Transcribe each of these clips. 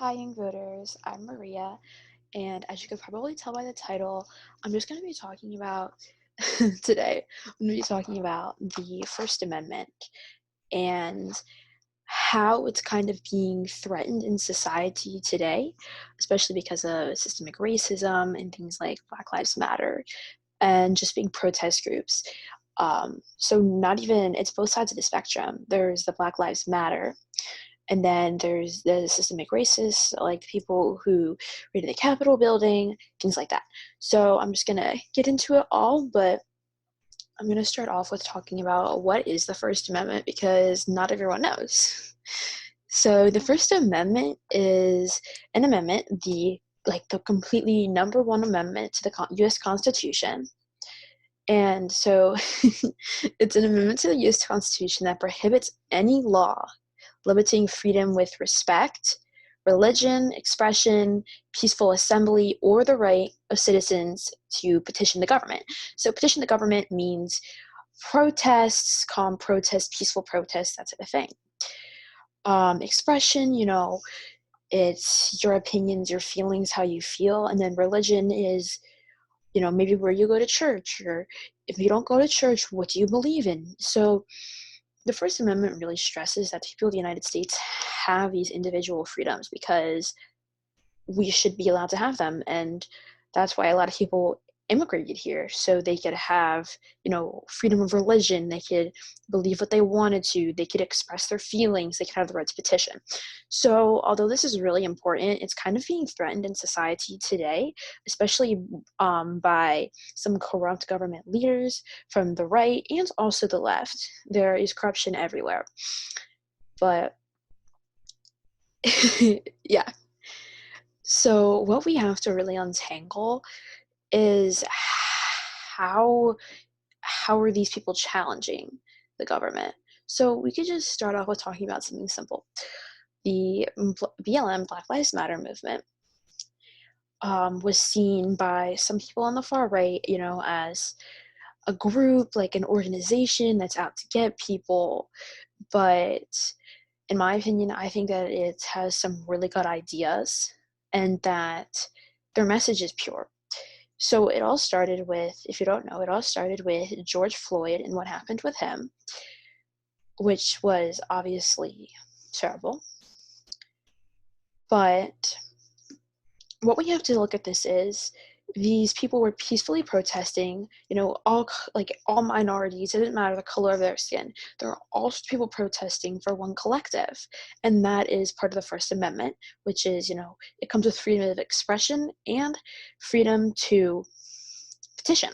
Hi, young voters. I'm Maria, and as you could probably tell by the title, I'm just going to be talking about today. I'm going to be talking about the First Amendment and how it's kind of being threatened in society today, especially because of systemic racism and things like Black Lives Matter and just being protest groups. So, not even, it's both sides of the spectrum. There's the Black Lives Matter, and then there's the systemic racists, like people who raided the Capitol building, things like that. So I'm just going to get into it all, but I'm going to start off with talking about what is the First Amendment because not everyone knows. So the First Amendment is an amendment, the completely number one amendment to the U.S. Constitution. And so it's an amendment to the U.S. Constitution that prohibits any law limiting freedom with respect, religion, expression, peaceful assembly, or the right of citizens to petition the government. So petition the government means protests, calm protests, peaceful protests, that type of thing. Expression, it's your opinions, your feelings, how you feel. And then religion is, maybe where you go to church, or if you don't go to church, what do you believe in? So the First Amendment really stresses that the people of the United States have these individual freedoms because we should be allowed to have them. And that's why a lot of people immigrated here, so they could have, freedom of religion. They could believe what they wanted to. They could express their feelings. They could have the right to petition. So although this is really important, it's kind of being threatened in society today, especially by some corrupt government leaders from the right and also the left. There is corruption everywhere. But yeah. So what we have to really untangle is how are these people challenging the government? So we could just start off with talking about something simple. The BLM, Black Lives Matter movement, was seen by some people on the far right, as a group, like an organization that's out to get people. But in my opinion, I think that it has some really good ideas and that their message is pure. So it all started with, if you don't know, it all started with George Floyd and what happened with him, which was obviously terrible. But what we have to look at this is these people were peacefully protesting, all minorities. It didn't matter the color of their skin. There are all people protesting for one collective, and that is part of the First Amendment, which is, it comes with freedom of expression and freedom to petition.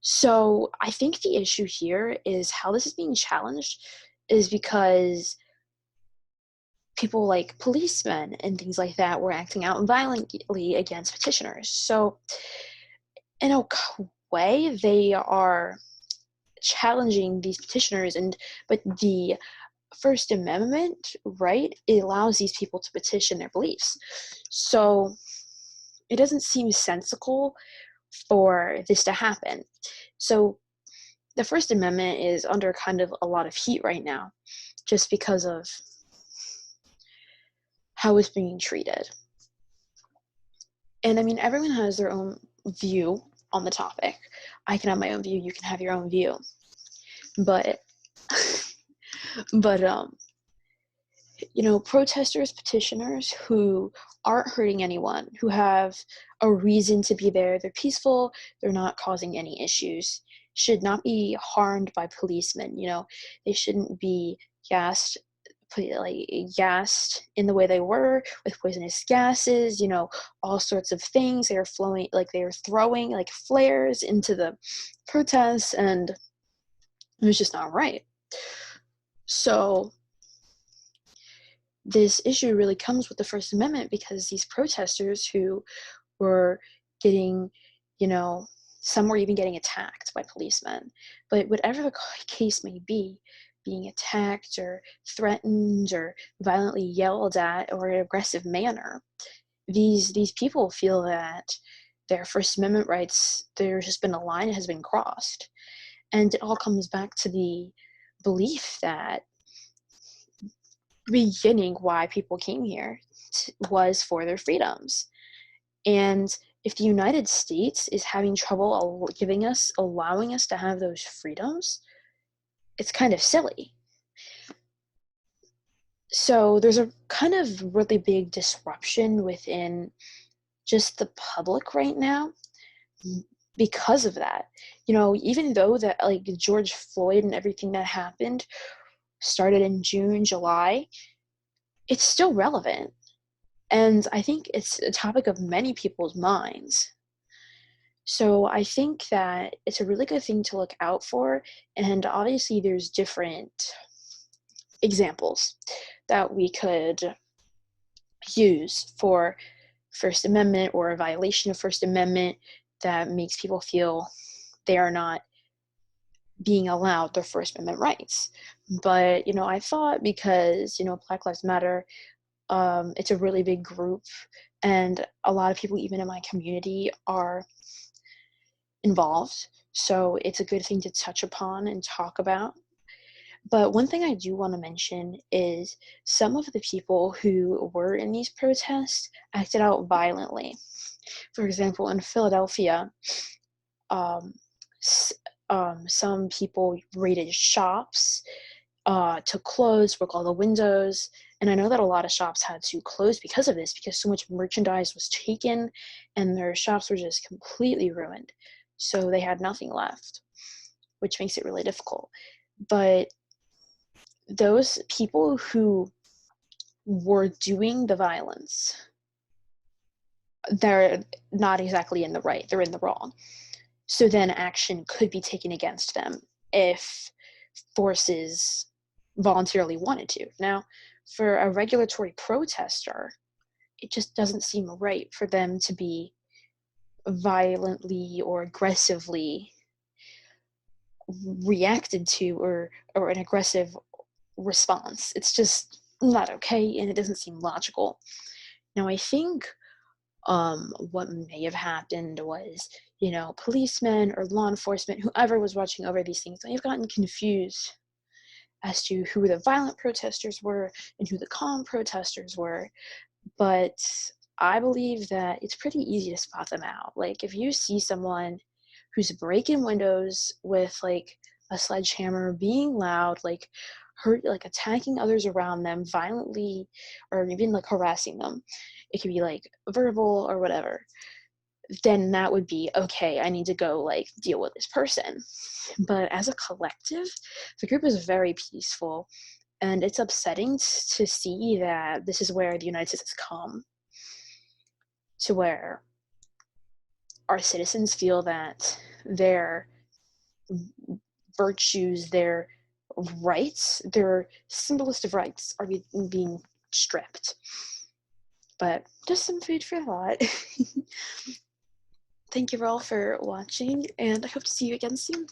So I think the issue here is how this is being challenged is because people like policemen and things like that were acting out violently against petitioners. So in a way, they are challenging these petitioners, but the First Amendment, right, it allows these people to petition their beliefs. So it doesn't seem sensical for this to happen. So the First Amendment is under kind of a lot of heat right now just because of how it's being treated. And I mean, everyone has their own view on the topic. I can have my own view, you can have your own view. But protesters, petitioners who aren't hurting anyone, who have a reason to be there, they're peaceful, they're not causing any issues, should not be harmed by policemen. They shouldn't be gassed in the way they were with poisonous gases, all sorts of things. They were throwing like flares into the protests, and it was just not right. So this issue really comes with the First Amendment because these protesters who were getting, some were even getting attacked by policemen. But whatever the case may be, being attacked or threatened or violently yelled at or in an aggressive manner, these people feel that their First Amendment rights, there's just been a line that has been crossed. And it all comes back to the belief that beginning why people came here. was for their freedoms. And if the United States is having trouble allowing us to have those freedoms, it's kind of silly. So there's a kind of really big disruption within just the public right now because of that. Even though that like George Floyd and everything that happened started in June, July, it's still relevant. And I think it's a topic of many people's minds. So I think that it's a really good thing to look out for. And obviously, there's different examples that we could use for First Amendment or a violation of First Amendment that makes people feel they are not being allowed their First Amendment rights. But, I thought because, Black Lives Matter, it's a really big group, and a lot of people, even in my community, are involved. So it's a good thing to touch upon and talk about. But one thing I do want to mention is some of the people who were in these protests acted out violently. For example, in Philadelphia, um, some people raided shops, took clothes, broke all the windows. And I know that a lot of shops had to close because of this, because so much merchandise was taken and their shops were just completely ruined. So they had nothing left, which makes it really difficult. But those people who were doing the violence, they're not exactly in the right, they're in the wrong. So then action could be taken against them if forces voluntarily wanted to. Now, for a regulatory protester, it just doesn't seem right for them to be violently or aggressively reacted to, or an aggressive response. It's just not okay, and it doesn't seem logical. Now, I think what may have happened was, policemen or law enforcement, whoever was watching over these things, may have gotten confused as to who the violent protesters were and who the calm protesters were. But I believe that it's pretty easy to spot them out. Like, if you see someone who's breaking windows with like a sledgehammer, being loud, like attacking others around them violently, or even like harassing them, it could be like verbal or whatever, then that would be okay. I need to go like deal with this person. But as a collective, the group is very peaceful, and it's upsetting to see that this is where the United States has come, to where our citizens feel that their virtues, their rights, their simplest of rights are being stripped. But just some food for thought. Thank you all for watching, and I hope to see you again soon.